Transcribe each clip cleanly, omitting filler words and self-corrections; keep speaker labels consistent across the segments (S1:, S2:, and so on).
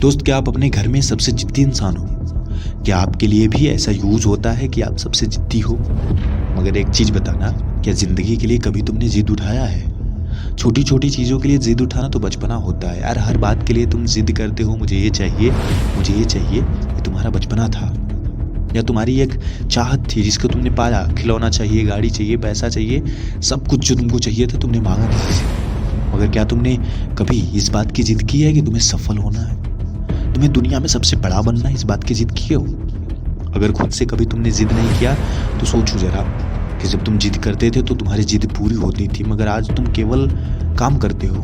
S1: दोस्त, क्या आप अपने घर में सबसे जिद्दी इंसान हो? क्या आपके लिए भी ऐसा यूज होता है कि आप सबसे जिद्दी हो? मगर एक चीज बताना, क्या जिंदगी के लिए कभी तुमने जिद उठाया है? छोटी छोटी चीजों के लिए जिद उठाना तो बचपना होता है यार। हर बात के लिए तुम जिद करते हो, मुझे ये चाहिए, मुझे ये चाहिए। ये तुम्हारा बचपना था, या तुम्हारी एक चाहत थी जिसको तुमने पाया। खिलौना चाहिए, गाड़ी चाहिए, पैसा चाहिए, सब कुछ जो तुमको चाहिए था तुमने मांगा किसी से। मगर क्या तुमने कभी इस बात की जिद की है कि तुम्हें सफल होना है, तुम्हें दुनिया में सबसे बड़ा बनना है? इस बात की जिद किए हो? अगर खुद से कभी तुमने जिद नहीं किया तो सोचो जरा कि जब तुम जिद करते थे तो तुम्हारी जिद पूरी होती थी, मगर आज तुम केवल काम करते हो,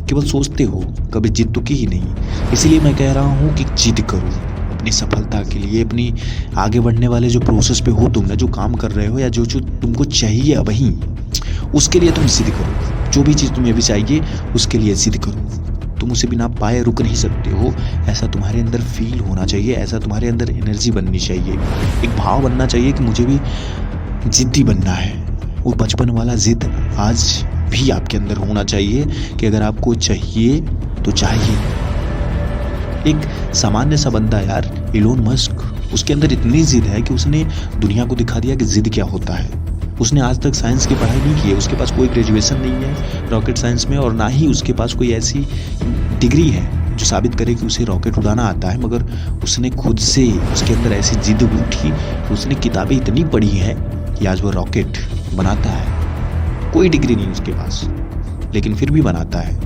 S1: केवल सोचते हो, कभी जिद तो की ही नहीं। इसीलिए मैं कह रहा हूँ कि जिद करो अपनी सफलता के लिए, अपनी आगे बढ़ने वाले जो प्रोसेस पे हो तुम ना, जो काम कर रहे हो या जो जो तुमको चाहिए वहीं, उसके लिए तुम जिद करो। जो भी चीज़ तुम्हें अभी चाहिए उसके लिए जिद करो। तुम उसे बिना पाए रुक नहीं सकते हो। ऐसा तुम्हारे अंदर फील होना चाहिए, ऐसा तुम्हारे अंदर एनर्जी बननी चाहिए, एक भाव बनना चाहिए कि मुझे भी जिद्दी बनना है। वो बचपन वाला जिद आज भी आपके अंदर होना चाहिए कि अगर आपको चाहिए तो चाहिए। एक सामान्य सा बंदा यार, इलोन मस्क, उसके अंदर इतनी जिद है कि उसने दुनिया को दिखा दिया कि जिद क्या होता है। उसने आज तक साइंस की पढ़ाई नहीं की है, उसके पास कोई ग्रेजुएशन नहीं है रॉकेट साइंस में, और ना ही उसके पास कोई ऐसी डिग्री है जो साबित करे कि उसे रॉकेट उड़ाना आता है। मगर उसने खुद से, उसके अंदर ऐसी जिद उठी कि उसने किताबें इतनी पढ़ी हैं कि आज वो रॉकेट बनाता है। कोई डिग्री नहीं उसके पास, लेकिन फिर भी बनाता है।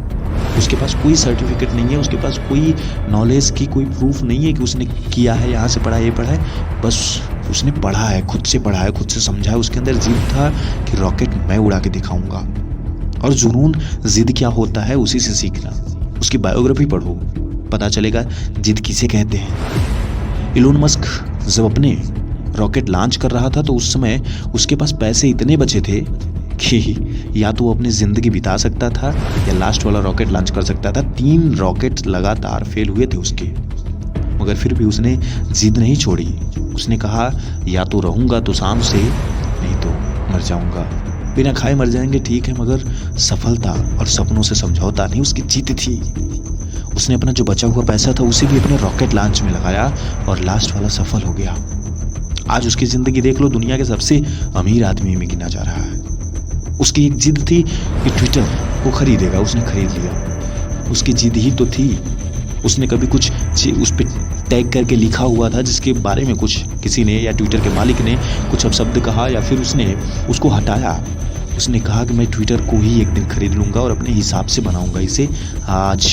S1: उसके पास कोई सर्टिफिकेट नहीं है, उसके पास कोई नॉलेज की कोई प्रूफ नहीं है कि उसने किया है, यहाँ से पढ़ा, ये पढ़ा है। बस उसने पढ़ा है, खुद से पढ़ा है, खुद से समझा है। उसके अंदर जिद था कि रॉकेट मैं उड़ा के दिखाऊंगा। और जुनून, जिद क्या होता है, उसी से सीखना। उसकी बायोग्राफी पढ़ो, पता चलेगा जिद किसे कहते हैं। इलोन मस्क जब अपने रॉकेट लॉन्च कर रहा था तो उस समय उसके पास पैसे इतने बचे थे कि या तो वो अपनी ज़िंदगी बिता सकता था या लास्ट वाला रॉकेट लॉन्च कर सकता था। 3 रॉकेट लगातार फेल हुए थे उसके, मगर फिर भी उसने जिद नहीं छोड़ी। उसने कहा या तो रहूँगा तो शाम से, नहीं तो मर जाऊँगा। बिना खाए मर जाएंगे ठीक है, मगर सफलता और सपनों से समझौता नहीं, उसकी जिद थी। उसने अपना जो बचा हुआ पैसा था उसे भी अपने रॉकेट लॉन्च में लगाया और लास्ट वाला सफल हो गया। आज उसकी ज़िंदगी देख लो, दुनिया के सबसे अमीर आदमी में गिना जा रहा है। उसकी एक जिद थी कि ट्विटर को खरीदेगा, उसने खरीद लिया। उसकी जिद ही तो थी। उसने कभी कुछ उस पर टैग करके लिखा हुआ था जिसके बारे में कुछ किसी ने या ट्विटर के मालिक ने कुछ अपशब्द कहा, या फिर उसने उसको हटाया। उसने कहा कि मैं ट्विटर को ही एक दिन खरीद लूँगा और अपने हिसाब से बनाऊँगा इसे। आज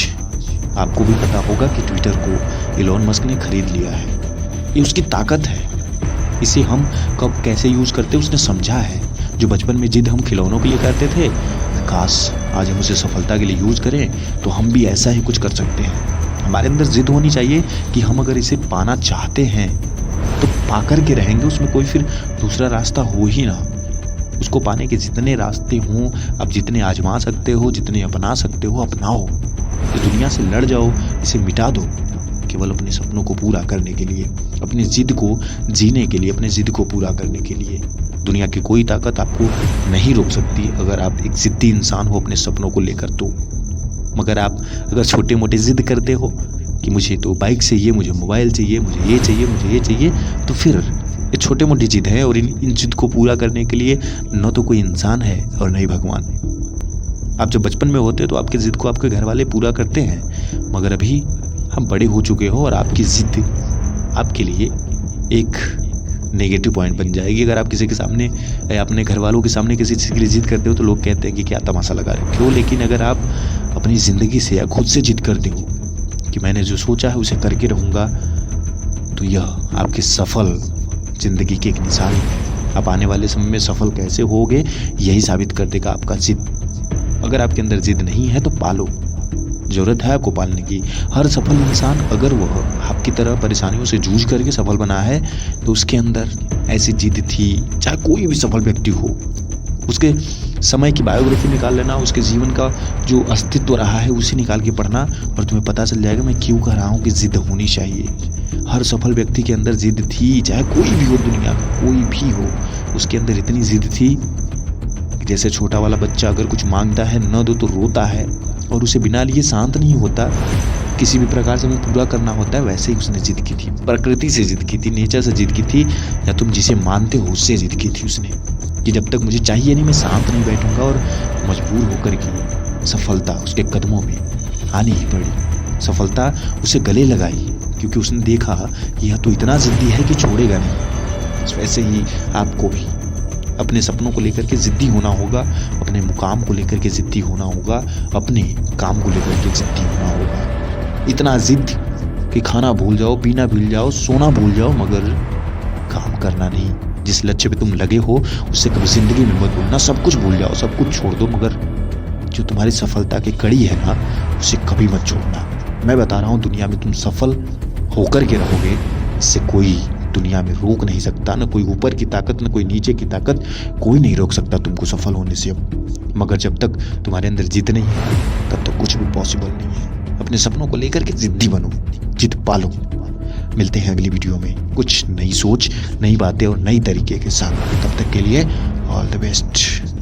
S1: आपको भी पता होगा कि ट्विटर को इलोन मस्क ने खरीद लिया है। ये उसकी ताकत है। इसे हम कब कैसे यूज़ करते उसने समझा है। जो बचपन में जिद हम खिलौनों के लिए करते थे, काश आज हम उसे सफलता के लिए यूज़ करें तो हम भी ऐसा ही कुछ कर सकते हैं। हमारे अंदर जिद होनी चाहिए कि हम अगर इसे पाना चाहते हैं तो पा कर के रहेंगे, उसमें कोई फिर दूसरा रास्ता हो ही ना। उसको पाने के जितने रास्ते हों, आप जितने आजमा सकते हो, जितने अपना सकते हो अपनाओ। इस दुनिया से लड़ जाओ, इसे मिटा दो, केवल अपने सपनों को पूरा करने के लिए, अपनी जिद को जीने के लिए, अपने जिद को पूरा करने के लिए। दुनिया की कोई ताकत आपको नहीं रोक सकती अगर आप एक जिद्दी इंसान हो अपने सपनों को लेकर तो। मगर आप अगर छोटे मोटे जिद करते हो कि मुझे तो बाइक चाहिए, मुझे मोबाइल चाहिए, मुझे ये चाहिए, मुझे ये चाहिए, तो फिर ये छोटे मोटी जिद है। और इन जिद को पूरा करने के लिए न तो कोई इंसान है और न ही भगवान। आप जब बचपन में होते तो आपकी जिद को आपके घर वाले पूरा करते हैं, मगर अभी हम बड़े हो चुके हो और आपकी जिद आपके लिए एक नेगेटिव पॉइंट बन जाएगी। अगर आप किसी के सामने या अपने घर वालों के सामने किसी चीज़ के लिए जिद करते हो तो लोग कहते हैं कि क्या तमाशा लगा रहे हो, क्यों। लेकिन अगर आप अपनी ज़िंदगी से या खुद से जिद करते हो कि मैंने जो सोचा है उसे करके रहूँगा, तो यह आपकी सफल ज़िंदगी की एक निशानी है। आप आने वाले समय में सफल कैसे होगे यही साबित कर देगा आपका जिद। अगर आपके अंदर जिद नहीं है तो पालो, ज़रूरत है आपको पालने की। हर सफल इंसान अगर वह आपकी तरह परेशानियों से जूझ करके सफल बना है तो उसके अंदर ऐसी जिद थी। चाहे कोई भी सफल व्यक्ति हो, उसके समय की बायोग्राफी निकाल लेना, उसके जीवन का जो अस्तित्व रहा है उसे निकाल के पढ़ना, और तुम्हें पता चल जाएगा मैं क्यों कह रहा हूँ कि जिद होनी चाहिए। हर सफल व्यक्ति के अंदर जिद थी, चाहे कोई भी हो, दुनिया का कोई भी हो, उसके अंदर इतनी जिद थी। जैसे छोटा वाला बच्चा अगर कुछ मांगता है, न दो तो रोता है, और उसे बिना लिए शांत नहीं होता। किसी भी प्रकार से हमें पूरा करना होता है, वैसे ही उसने जिद की थी। प्रकृति से जिद की थी, नेचर से जिद की थी, या तुम जिसे मानते हो उससे जिद की थी उसने, कि जब तक मुझे चाहिए नहीं मैं शांत नहीं बैठूंगा। और मजबूर होकर की सफलता उसके कदमों में आनी ही पड़ी। सफलता उसे गले लगाई, क्योंकि उसने देखा कि यह तो इतना जिद्दी है कि छोड़ेगा नहीं। वैसे ही आपको भी अपने सपनों को लेकर के जिद्दी होना होगा, अपने मुकाम को लेकर के जिद्दी होना होगा, अपने काम को लेकर के जिद्दी होना होगा। इतना जिद कि खाना भूल जाओ, पीना भूल जाओ, सोना भूल जाओ, मगर काम करना नहीं। जिस लक्ष्य पे तुम लगे हो उससे कभी जिंदगी में मत भूलना। सब कुछ भूल जाओ, सब कुछ छोड़ दो, मगर जो तुम्हारी सफलता की कड़ी है ना, उसे कभी मत छोड़ना। मैं बता रहा हूँ, दुनिया में तुम सफल होकर के रहोगे, इससे कोई दुनिया में रोक नहीं सकता। न कोई ऊपर की ताकत, न कोई नीचे की ताकत, कोई नहीं रोक सकता तुमको सफल होने से। मगर जब तक तुम्हारे अंदर जिद नहीं है तब तक कुछ भी पॉसिबल नहीं है। अपने सपनों को लेकर के जिद्दी बनो, जिद पालो। मिलते हैं अगली वीडियो में कुछ नई सोच, नई बातें और नई तरीके के साथ। तब तक के लिए ऑल द बेस्ट।